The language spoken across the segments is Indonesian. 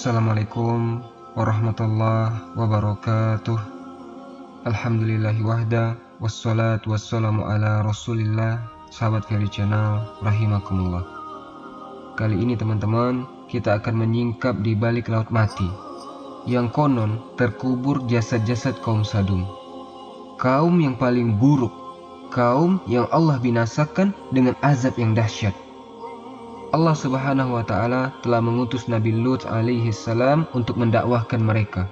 Assalamualaikum warahmatullahi wabarakatuh. Alhamdulillahi wahda, wassalatu wassalamu ala rasulillah. Sahabat Fairy Channel, rahimakumullah. Kali ini teman-teman, kita akan menyingkap di balik laut mati, yang konon terkubur jasad-jasad kaum Sadum, kaum yang paling buruk, kaum yang Allah binasakan dengan azab yang dahsyat. Allah Subhanahu wa Ta'ala telah mengutus Nabi Lut alaihi salam untuk mendakwahkan mereka.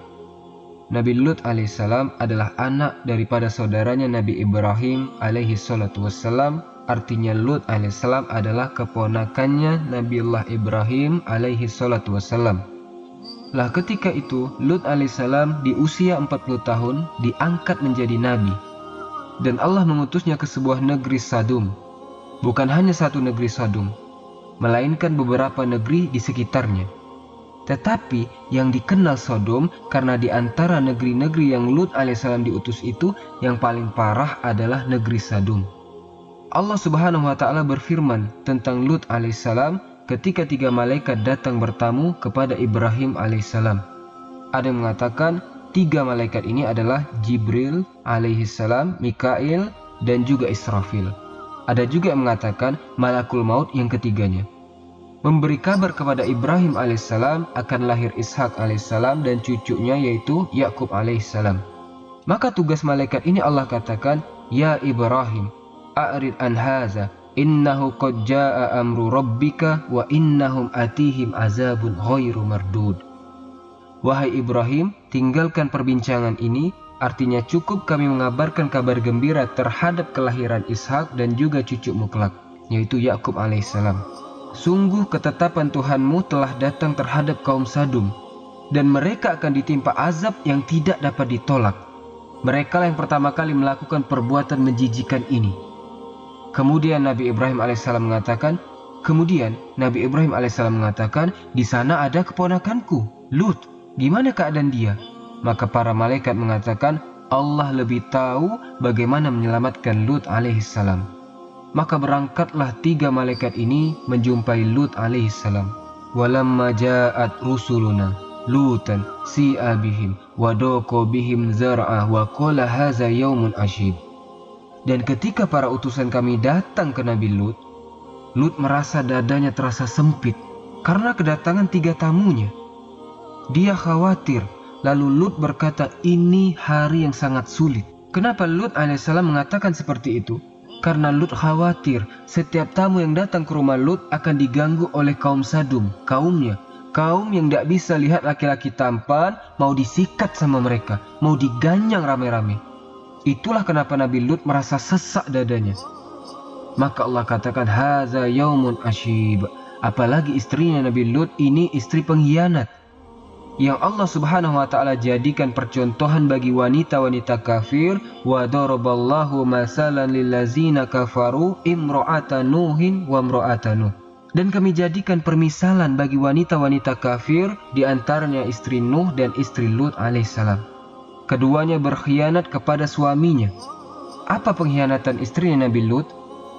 Nabi Lut alaihi salam adalah anak daripada saudaranya Nabi Ibrahim alaihi salatu wassalam. Artinya Lut alaihi salam adalah keponakannya Nabiullah Ibrahim alaihi salatu wassalam. Lah ketika itu Lut alaihi salam di usia 40 tahun diangkat menjadi nabi, dan Allah mengutusnya ke sebuah negeri Sadum. Bukan hanya satu negeri Sadum, melainkan beberapa negeri di sekitarnya. Tetapi yang dikenal Sodom karena di antara negeri-negeri yang Lut alaihissalam diutus itu, yang paling parah adalah negeri Sadum. Allah Subhanahu wa Ta'ala berfirman tentang Lut alaihissalam ketika 3 malaikat datang bertamu kepada Ibrahim alaihissalam. Ada yang mengatakan 3 malaikat ini adalah Jibril alaihissalam, Mikail, dan juga Israfil. Ada juga yang mengatakan malakul maut yang ketiganya, memberi kabar kepada Ibrahim alaihissalam akan lahir Ishak alaihissalam dan cucunya yaitu Yakub alaihissalam. Maka tugas malaikat ini Allah katakan, ya Ibrahim, a'rid an haza, innahu qad jaa amru rabbika wa innahum atihim azabun ghairu mardud. Wahai Ibrahim, tinggalkan perbincangan ini. Artinya cukup kami mengabarkan kabar gembira terhadap kelahiran Ishak dan juga cucumu kelak, yaitu Yakub alaihissalam. Sungguh ketetapan Tuhanmu telah datang terhadap kaum Sadum, dan mereka akan ditimpa azab yang tidak dapat ditolak. Mereka yang pertama kali melakukan perbuatan menjijikan ini. Kemudian Nabi Ibrahim alaihissalam mengatakan, di sana ada keponakanku, Lut. Gimana keadaan dia? Maka para malaikat mengatakan, Allah lebih tahu bagaimana menyelamatkan Lut alaihissalam. Maka berangkatlah 3 malaikat ini menjumpai Lut alaihissalam. Walamma ja'at rusuluna Lutan si'a bihim wa daqa bihim zar'a wa qala haza yaumun asyib. Dan ketika para utusan kami datang ke Nabi Lut, Lut merasa dadanya terasa sempit karena kedatangan 3 tamunya. Dia khawatir. Lalu Lut berkata, ini hari yang sangat sulit. Kenapa Lut alaihissalam mengatakan seperti itu? Karena Lut khawatir setiap tamu yang datang ke rumah Lut akan diganggu oleh kaum Sadum, kaumnya. Kaum yang tidak bisa lihat laki-laki tampan, mau disikat sama mereka, mau diganyang rame-rame. Itulah kenapa Nabi Lut merasa sesak dadanya. Maka Allah katakan, haza yaumun asyib. Apalagi istrinya Nabi Lut ini istri pengkhianat, yang Allah Subhanahu wa Ta'ala jadikan percontohan bagi wanita-wanita kafir. Wa daraballahu masalan lillazina kafaru imra'ata nuhin wa imra'ata nuh. Dan kami jadikan permisalan bagi wanita-wanita kafir, di antaranya istri Nuh dan istri Lut alaihissalam. Keduanya berkhianat kepada suaminya. Apa pengkhianatan istrinya Nabi Lut?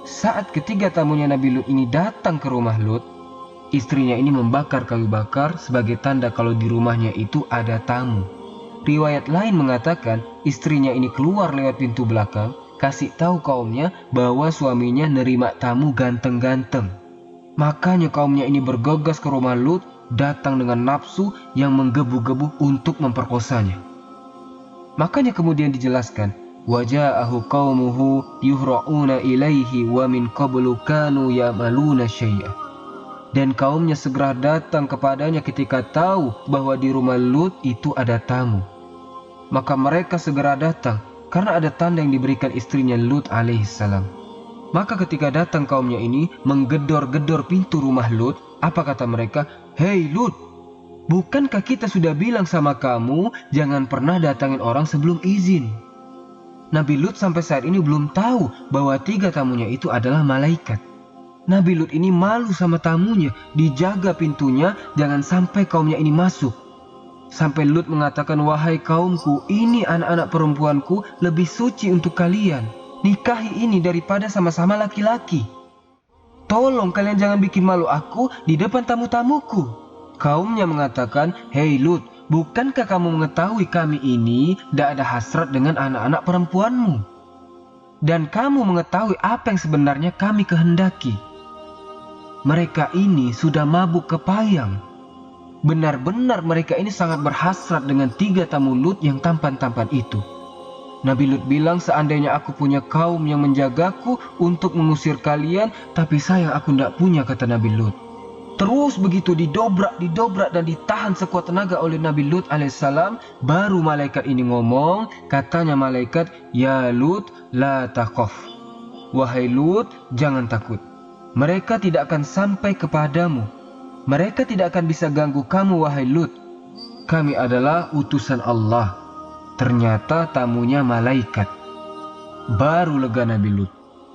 Saat ketiga tamunya Nabi Lut ini datang ke rumah Lut, istrinya ini membakar kayu bakar sebagai tanda kalau di rumahnya itu ada tamu. Riwayat lain mengatakan istrinya ini keluar lewat pintu belakang, kasih tahu kaumnya bahwa suaminya nerima tamu ganteng-ganteng. Makanya kaumnya ini bergegas ke rumah Lut, datang dengan nafsu yang menggebu-gebu untuk memperkosanya. Makanya kemudian dijelaskan, waja'ahu qaumuhu yuhra'una ilaihi wa min qablu kanu ya'maluna syai'a. Dan kaumnya segera datang kepadanya ketika tahu bahwa di rumah Lut itu ada tamu. Maka mereka segera datang karena ada tanda yang diberikan istrinya Lut alaihissalam. Maka ketika datang kaumnya ini menggedor-gedor pintu rumah Lut, apa kata mereka? Hei Lut, bukankah kita sudah bilang sama kamu jangan pernah datangin orang sebelum izin? Nabi Lut sampai saat ini belum tahu bahwa 3 tamunya itu adalah malaikat. Nabi Lut ini malu sama tamunya, dijaga pintunya jangan sampai kaumnya ini masuk. Sampai Lut mengatakan, wahai kaumku, ini anak-anak perempuanku lebih suci untuk kalian. Nikahi ini daripada sama-sama laki-laki. Tolong kalian jangan bikin malu aku di depan tamu-tamuku. Kaumnya mengatakan, "Hei Lut, bukankah kamu mengetahui kami ini tidak ada hasrat dengan anak-anak perempuanmu? Dan kamu mengetahui apa yang sebenarnya kami kehendaki. Mereka ini sudah mabuk kepayang. Benar-benar mereka ini sangat berhasrat dengan 3 tamu Lut yang tampan-tampan itu." Nabi Lut bilang, "Seandainya aku punya kaum yang menjagaku untuk mengusir kalian, tapi sayang aku tidak punya," kata Nabi Lut. Terus begitu didobrak dan ditahan sekuat tenaga oleh Nabi Lut alaihissalam. Baru malaikat ini ngomong, katanya malaikat, "Ya Lut, la takhaf." Wahai Lut, jangan takut. Mereka tidak akan sampai kepadamu. Mereka tidak akan bisa ganggu kamu, wahai Lut. Kami adalah utusan Allah. Ternyata tamunya malaikat. Baru lega Nabi Lut.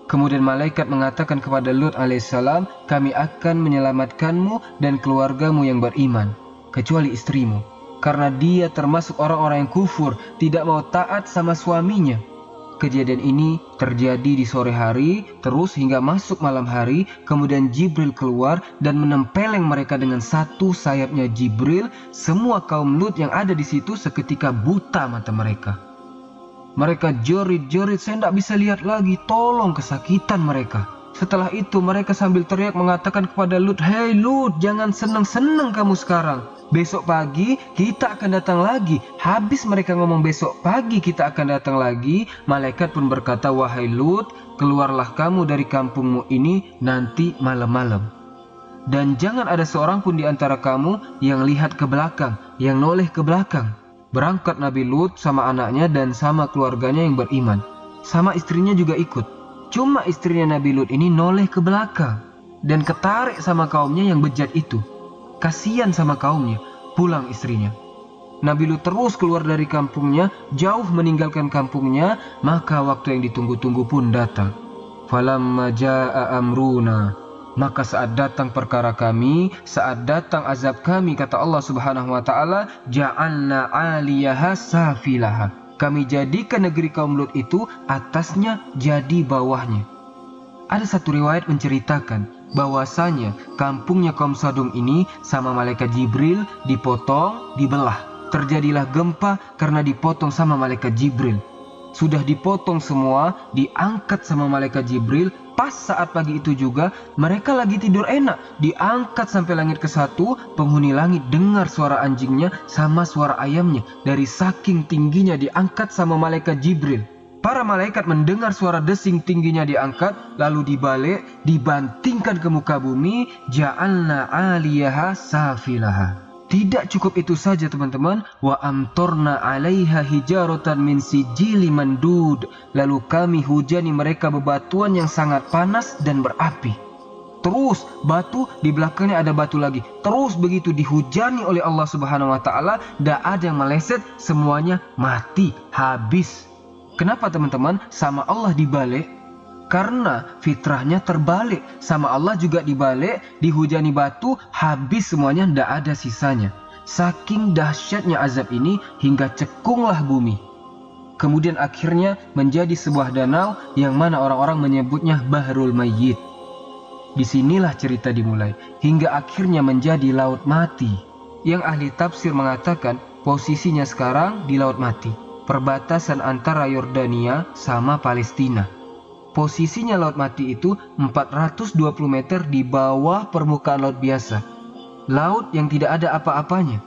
Kemudian malaikat mengatakan kepada Lut alaihissalam, "Kami akan menyelamatkanmu dan keluargamu yang beriman, kecuali istrimu. Karena dia termasuk orang-orang yang kufur, tidak mau taat sama suaminya." Kejadian ini terjadi di sore hari, terus hingga masuk malam hari. Kemudian Jibril keluar dan menempeleng mereka dengan satu sayapnya Jibril. Semua kaum Lut yang ada di situ seketika buta mata mereka. Mereka jerit-jerit, "Saya tidak bisa lihat lagi, tolong," kesakitan mereka. Setelah itu mereka sambil teriak mengatakan kepada Lut, "Hei Lut, jangan senang-senang kamu sekarang. Besok pagi kita akan datang lagi." Habis mereka ngomong besok pagi kita akan datang lagi, malaikat pun berkata, "Wahai Lut, keluarlah kamu dari kampungmu ini nanti malam-malam. Dan jangan ada seorang pun di antara kamu yang lihat ke belakang, yang noleh ke belakang." Berangkat Nabi Lut sama anaknya dan sama keluarganya yang beriman. Sama istrinya juga ikut. Cuma istrinya Nabi Lut ini noleh ke belakang dan ketarik sama kaumnya yang bejat itu. Kasihan sama kaumnya, pulang istrinya. Nabi Lut terus keluar dari kampungnya, jauh meninggalkan kampungnya. Maka waktu yang ditunggu-tunggu pun datang. Falamma jaa amruna, maka saat datang perkara kami, saat datang azab kami, kata Allah Subhanahu wa taala, ja'alna 'aliyaha safilaha. Kami jadikan negeri kaum Lut itu atasnya jadi bawahnya. Ada satu riwayat menceritakan bahwasanya kampungnya kaum Sodom ini sama malaikat Jibril dipotong, dibelah. Terjadilah gempa karena dipotong sama malaikat Jibril. Sudah dipotong semua, diangkat sama malaikat Jibril. Pas saat pagi itu juga, mereka lagi tidur enak, diangkat sampai langit ke-1. Penghuni langit dengar suara anjingnya sama suara ayamnya. Dari saking tingginya diangkat sama malaikat Jibril. Para malaikat mendengar suara desing tingginya diangkat, lalu dibalik, dibantingkan ke muka bumi. Ja'alna 'aliyaha safilaha. Tidak cukup itu saja teman-teman. Wa amtorna 'alaiha hijaratan min sijili mandud. Lalu kami hujani mereka bebatuan yang sangat panas dan berapi. Terus batu, di belakangnya ada batu lagi. Terus begitu dihujani oleh Allah Subhanahu wa taala, tidak ada yang meleset, semuanya mati, habis. Kenapa teman-teman? Sama Allah dibalik. Karena fitrahnya terbalik. Sama Allah juga dibalik, dihujani batu, habis semuanya, tidak ada sisanya. Saking dahsyatnya azab ini hingga cekunglah bumi. Kemudian akhirnya menjadi sebuah danau yang mana orang-orang menyebutnya Bahrul Mayyit. Disinilah cerita dimulai hingga akhirnya menjadi laut mati. Yang ahli tafsir mengatakan posisinya sekarang di laut mati, perbatasan antara Yordania sama Palestina. Posisinya laut mati itu 420 meter di bawah permukaan laut biasa. Laut yang tidak ada apa-apanya.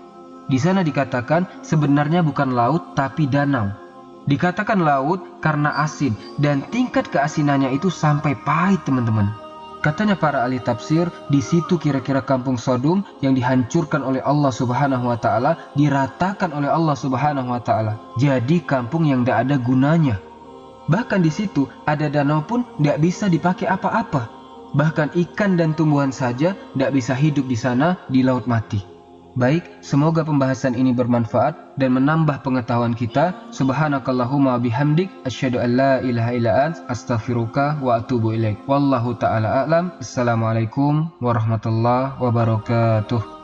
Di sana dikatakan sebenarnya bukan laut tapi danau. Dikatakan laut karena asin dan tingkat keasinannya itu sampai pahit teman-teman. Katanya para ahli tafsir, di situ kira-kira kampung Sodom yang dihancurkan oleh Allah Subhanahu wa taala diratakan oleh Allah Subhanahu wa taala. Jadi kampung yang tidak ada gunanya. Bahkan di situ ada danau pun tidak bisa dipakai apa-apa. Bahkan ikan dan tumbuhan saja tidak bisa hidup di sana di laut mati. Baik, semoga pembahasan ini bermanfaat dan menambah pengetahuan kita. Subhanakallahumma bihamdik, asyhadu an la ilaha illa ant, astaghfiruka wa atubu ilaik. Wallahu ta'ala a'lam. Assalamualaikum warahmatullahi wabarakatuh.